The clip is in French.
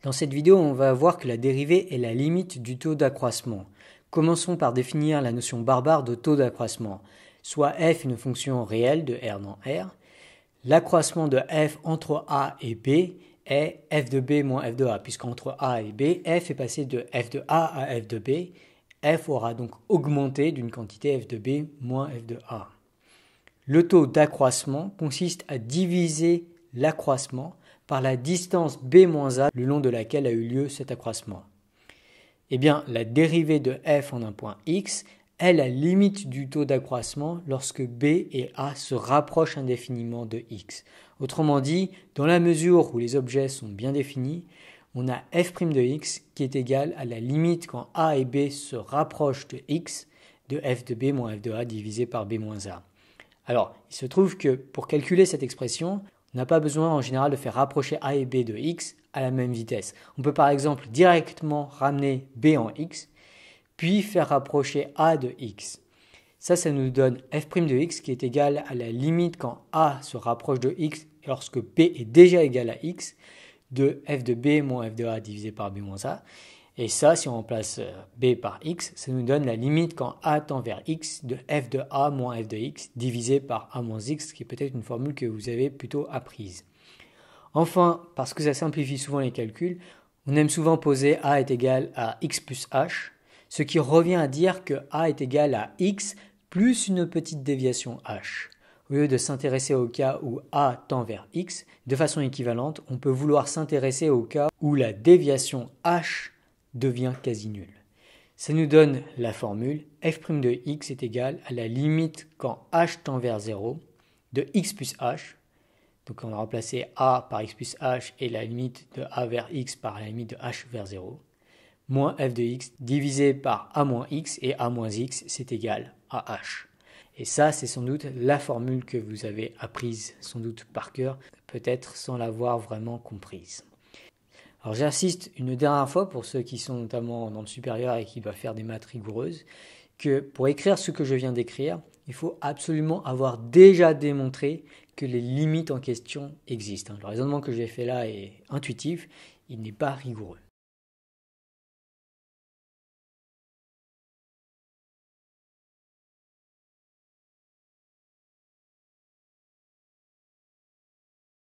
Dans cette vidéo, on va voir que la dérivée est la limite du taux d'accroissement. Commençons par définir la notion barbare de taux d'accroissement. Soit f est une fonction réelle de R dans R. L'accroissement de f entre A et B est f de B moins f de A, puisqu'entre A et B, f est passé de f de A à f de B. F aura donc augmenté d'une quantité f de B moins f de A. Le taux d'accroissement consiste à diviser l'accroissement par la distance b moins a le long de laquelle a eu lieu cet accroissement. Eh bien, la dérivée de f en un point x est la limite du taux d'accroissement lorsque b et a se rapprochent indéfiniment de x. Autrement dit, dans la mesure où les objets sont bien définis, on a f' de x qui est égal à la limite quand a et b se rapprochent de x de f de b moins f de a divisé par b moins a. Alors, il se trouve que pour calculer cette expression, on n'a pas besoin en général de faire rapprocher a et b de x à la même vitesse. On peut par exemple directement ramener b en x, puis faire rapprocher a de x. Ça nous donne f' de x qui est égal à la limite quand a se rapproche de x lorsque b est déjà égal à x de f de b moins f de a divisé par b moins a. Et ça, si on remplace b par x, ça nous donne la limite quand a tend vers x de f de a moins f de x divisé par a moins x, qui est peut-être une formule que vous avez plutôt apprise. Enfin, parce que ça simplifie souvent les calculs, on aime souvent poser a est égal à x plus h, ce qui revient à dire que a est égal à x plus une petite déviation h. Au lieu de s'intéresser au cas où a tend vers x, de façon équivalente, on peut vouloir s'intéresser au cas où la déviation h devient quasi nulle. Ça nous donne la formule f' de x est égal à la limite quand h tend vers 0 de x plus h. Donc on a remplacé a par x plus h et la limite de a vers x par la limite de h vers 0, moins f de x divisé par a moins x, et a moins x c'est égal à h. Et ça, c'est sans doute la formule que vous avez apprise sans doute par cœur, peut-être sans l'avoir vraiment comprise. Alors j'insiste une dernière fois pour ceux qui sont notamment dans le supérieur et qui doivent faire des maths rigoureuses, que pour écrire ce que je viens d'écrire, il faut absolument avoir déjà démontré que les limites en question existent. Le raisonnement que j'ai fait là est intuitif, il n'est pas rigoureux.